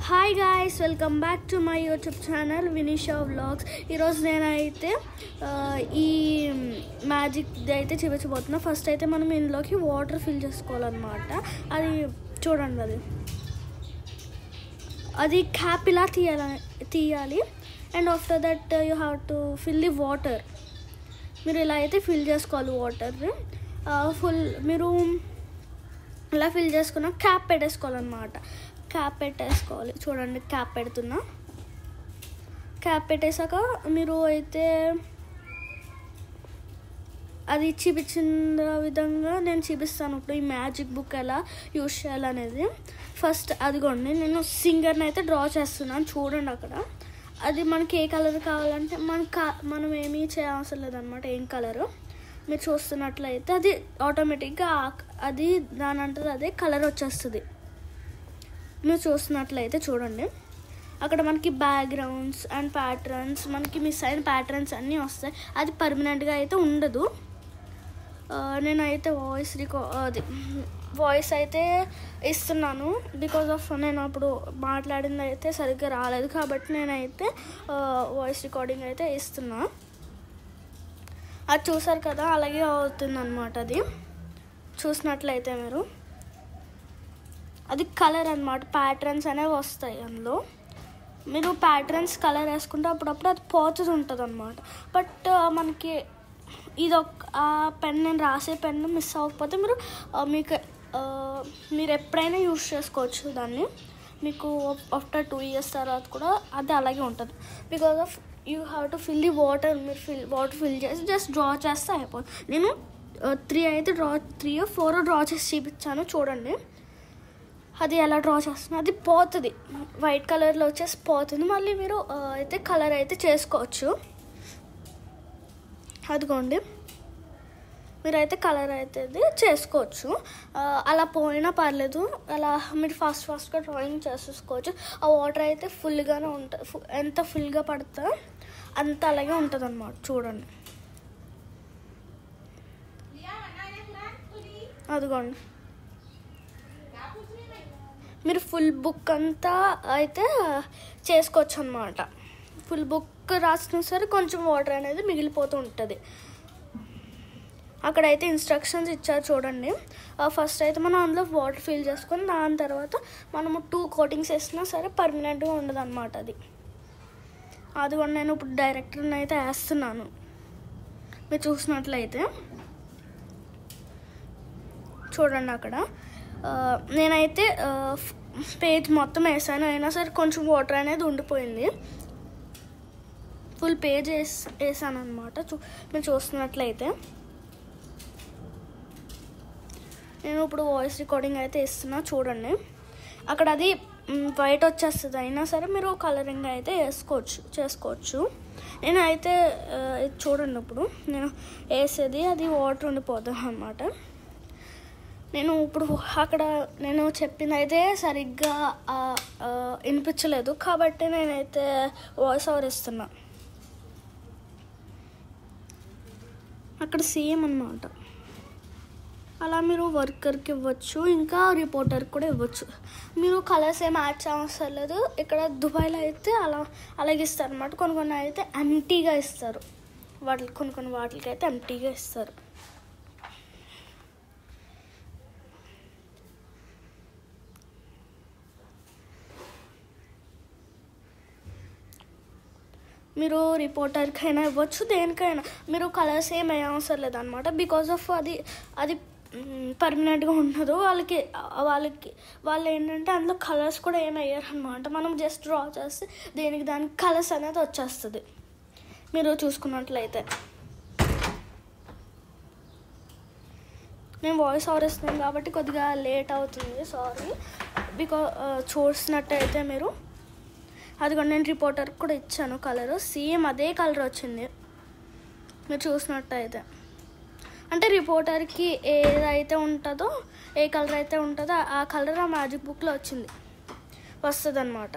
Hi guys, welcome back to my YouTube channel Vinisha vlogs. ఈరోజు నేనైతే ఈ మ్యాజిక్ అయితే చూపించబోతున్నా. ఫస్ట్ అయితే మనం ఇందులోకి వాటర్ ఫిల్ చేసుకోవాలన్నమాట. అది చూడండి, అది క్యాప్ ఇలా తీయాలి. And after that you have to fill the water. మీరు ఇలా అయితే ఫిల్ చేసుకోవాలి వాటర్ మీరు ఇలా ఫిల్ చేసుకున్న క్యాప్ పెట్టేసుకోవాలన్నమాట. క్యాప్ పెట్టేసుకోవాలి. చూడండి, క్యాప్ పెడుతున్నా. క్యాప్ పెట్టేశాక మీరు అయితే అది చూపించిన విధంగా నేను చూపిస్తాను ఇప్పుడు ఈ మ్యాజిక్ బుక్ ఎలా యూజ్ చేయాలనేది. ఫస్ట్ అదిగోండి, నేను సింగర్ని అయితే డ్రా చేస్తున్నాను. చూడండి అక్కడ. అది మనకి ఏ కలర్ కావాలంటే మనం ఏమీ చేయవసరం లేదనమాట. ఏం కలరు మీరు చూస్తున్నట్లయితే అది ఆటోమేటిక్గా అది దాని అంటారు అదే కలర్ వచ్చేస్తుంది. మీరు చూస్తున్నట్లయితే చూడండి, అక్కడ మనకి బ్యాక్గ్రౌండ్స్ అండ్ ప్యాటర్న్స్, మనకి మిస్ అయిన ప్యాటర్న్స్ అన్నీ వస్తాయి. అది పర్మనెంట్గా అయితే ఉండదు. నేనైతే వాయిస్ అయితే ఇస్తున్నాను బికాజ్ ఆఫ్ నేను అప్పుడు మాట్లాడింది అయితే సరిగ్గా రాలేదు కాబట్టి నేనైతే వాయిస్ రికార్డింగ్ అయితే ఇస్తున్నా. అది చూసారు కదా, అలాగే అవుతుంది అన్నమాట. అది చూసినట్లయితే మీరు అది కలర్ అన్నమాట. ప్యాటర్న్స్ అనేవి వస్తాయి అందులో. మీరు ప్యాటర్న్స్ కలర్ వేసుకుంటే అప్పుడప్పుడు అది పోతుంది ఉంటుంది అన్నమాట. బట్ మనకి ఆ పెన్, నేను రాసే పెన్ మిస్ అవ్వకపోతే మీరు ఎప్పుడైనా యూజ్ చేసుకోవచ్చు దాన్ని. మీకు ఆఫ్టర్ 2 years తర్వాత కూడా అది అలాగే ఉంటుంది. Because of you have to fill the water. మీరు వాటర్ ఫిల్ చేసి జస్ట్ డ్రా చేస్తే అయిపోతుంది. నేను 3 or 4 డ్రా చేసి చూపించాను. చూడండి అది ఎలా డ్రా చేస్తున్నా. అది పోతుంది, వైట్ కలర్లో వచ్చేసి పోతుంది. మళ్ళీ మీరు అయితే కలర్ అయితే చేసుకోవచ్చు. అదిగోండి, మీరైతే కలర్ అయితే చేసుకోవచ్చు. అలా పోయినా పర్లేదు, అలా మీరు ఫాస్ట్గా డ్రాయింగ్ చేసేసుకోవచ్చు. ఆ వాటర్ అయితే ఫుల్గానే ఉంటుంది. ఎంత ఫుల్గా పడితే అంత అలాగే ఉంటుంది అన్నమాట. చూడండి, అదిగోండి, మీరు ఫుల్ బుక్ అంతా అయితే చేసుకోవచ్చు అన్నమాట. ఫుల్ బుక్ రాసినా సరే కొంచెం వాటర్ అనేది మిగిలిపోతూ ఉంటుంది. అక్కడైతే ఇన్స్ట్రక్షన్స్ ఇచ్చారు చూడండి. ఫస్ట్ అయితే మనం అందులో వాటర్ ఫిల్ చేసుకొని దాని తర్వాత మనము 2 coatings వేసినా సరే పర్మనెంట్గా ఉండదు అన్నమాట. అది కూడా నేను ఇప్పుడు డైరెక్టర్ని అయితే వేస్తున్నాను. మీరు చూసినట్లయితే చూడండి, అక్కడ నేనైతే పేజ్ మొత్తం వేసాను. అయినా సరే కొంచెం వాటర్ అనేది ఉండిపోయింది. ఫుల్ పేజ్ వేసాను అనమాట. మీరు చూస్తున్నట్లయితే నేను ఇప్పుడు వాయిస్ రికార్డింగ్ అయితే ఇస్తున్నా. చూడండి, అక్కడ అది వైట్ వచ్చేస్తుంది. అయినా సరే మీరు కలరింగ్ అయితే చేసుకోవచ్చు. నేను అయితే చూడండి, ఇప్పుడు నేను వేసేది అది వాటర్ ఉండిపోతుంది అన్నమాట. నేను ఇప్పుడు అక్కడ నేను చెప్పింది అయితే సరిగ్గా వినిపించలేదు కాబట్టి నేనైతే వాయిస్ ఓవర్ ఇస్తున్నా. అక్కడ సేమ్ అన్నమాట. అలా మీరు వర్కర్కి ఇవ్వచ్చు, ఇంకా రిపోర్టర్కి కూడా ఇవ్వచ్చు. మీరు కలర్స్ ఏం యాడ్ చేయవసరం లేదు. ఇక్కడ దుబాయ్లో అయితే అలాగే ఇస్తారు అన్నమాట. కొన్ని అయితే ఎంటీగా ఇస్తారు. కొన్ని వాటికి అయితే ఎంటీగా ఇస్తారు. మీరు రిపోర్టర్కి అయినా ఇవ్వచ్చు, దేనికైనా. మీరు కలర్స్ ఏం వేయవసరం లేదనమాట. బికాజ్ ఆఫ్ అది పర్మనెంట్గా ఉండదు. వాళ్ళు ఏంటంటే అందులో కలర్స్ కూడా ఏమి వేయరు అనమాట. మనం జస్ట్ డ్రా చేస్తే దానికి కలర్స్ అనేది వచ్చేస్తుంది. మీరు చూసుకున్నట్లయితే నేను వాయిస్ ఓవర్ ఇస్తున్నాను కాబట్టి కొద్దిగా లేట్ అవుతుంది, సారీ. చూసినట్టయితే మీరు అది కూడా నేను రిపోర్టర్కి కూడా ఇచ్చాను కలరు. సేమ్ అదే కలర్ వచ్చింది. మీరు చూసినట్టయితే అంటే రిపోర్టర్కి ఏదైతే ఉంటుందో, ఏ కలర్ అయితే ఉంటుందో ఆ కలర్ ఆ మ్యాజిక్ బుక్లో వస్తుంది అన్నమాట.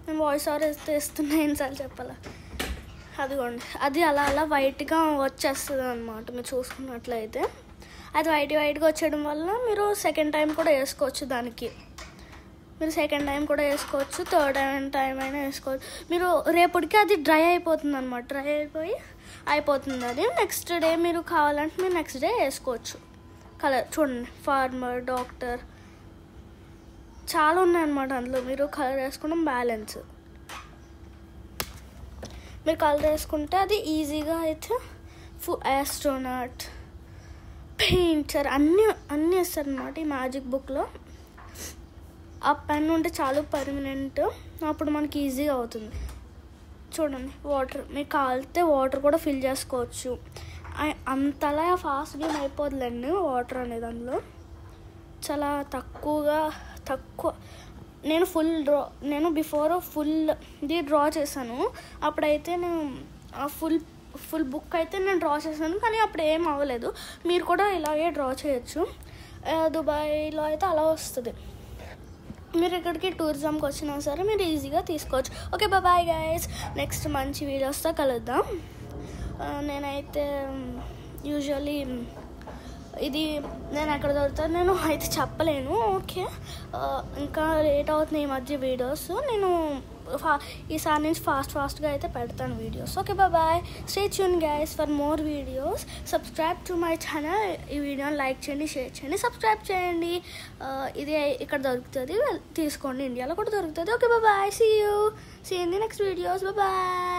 నేను వాయిస్ ఓవర్ ఇస్తున్నా, ఎన్నిసార్లు చెప్పాలా. అదిగోండి, అది అలా వైట్గా వచ్చేస్తుంది అన్నమాట. మీరు చూసుకున్నట్లయితే అది వైట్గా వచ్చేయడం వల్ల మీరు సెకండ్ టైం కూడా వేసుకోవచ్చు. దానికి మీరు సెకండ్ టైం కూడా వేసుకోవచ్చు, థర్డ్ టైం అయినా వేసుకోవచ్చు. మీరు రేపటికి అది డ్రై అయిపోతుంది అనమాట, డ్రై అయిపోతుంది అది. నెక్స్ట్ డే మీరు కావాలంటే మీరు నెక్స్ట్ డే వేసుకోవచ్చు. కలర్ చూడండి, ఫార్మర్, డాక్టర్ చాలా ఉన్నాయన్నమాట అందులో. మీరు కలర్ వేసుకోవడం బ్యాలెన్స్, మీరు కలర్ వేసుకుంటే అది ఈజీగా అయితే ఆస్ట్రోనాట్, పెయింటర్ అన్నీ వేస్తారనమాట ఈ మ్యాజిక్ బుక్లో. ఆ పెన్ ఉంటే చాలు పర్మనెంట్, అప్పుడు మనకి ఈజీగా అవుతుంది. చూడండి, వాటర్ మీకు కావాలితే వాటర్ కూడా ఫిల్ చేసుకోవచ్చు. అంతలా ఫాస్ట్గా అయిపోతుందండి వాటర్ అనేది అందులో. చాలా తక్కువ నేను బిఫోర్ ఫుల్ది డ్రా చేశాను. అప్పుడైతే నేను ఫుల్ బుక్ అయితే నేను డ్రా చేశాను, కానీ అప్పుడు ఏం అవ్వలేదు. మీరు కూడా ఇలాగే డ్రా చేయొచ్చు. దుబాయ్లో అయితే అలా వస్తుంది. మీరు ఎక్కడికి టూరిజంకి వచ్చినా సరే మీరు ఈజీగా తీసుకోవచ్చు. ఓకే, బాయ్ గైస్, నెక్స్ట్ మంచి వీడియోస్తో కలుద్దాం. నేనైతే యూజువల్లీ ఇది నేను ఎక్కడ దొరుకుతుంది నేను అయితే చెప్పలేను. ఓకే, ఇంకా లేట్ అవుతుంది ఈ మధ్య వీడియోస్. నేను ఈసారి నుంచి ఫాస్ట్గా అయితే పెడతాను videos. Okay, bye, stay tune guys for more videos. Subscribe to my channel. ఈ వీడియోని లైక్ చేయండి, షేర్ చేయండి, సబ్స్క్రైబ్ చేయండి. ఇది ఇక్కడ దొరుకుతుంది, తీసుకోండి. ఇండియాలో కూడా దొరుకుతుంది. Okay, bye, see you in the next videos. Bye.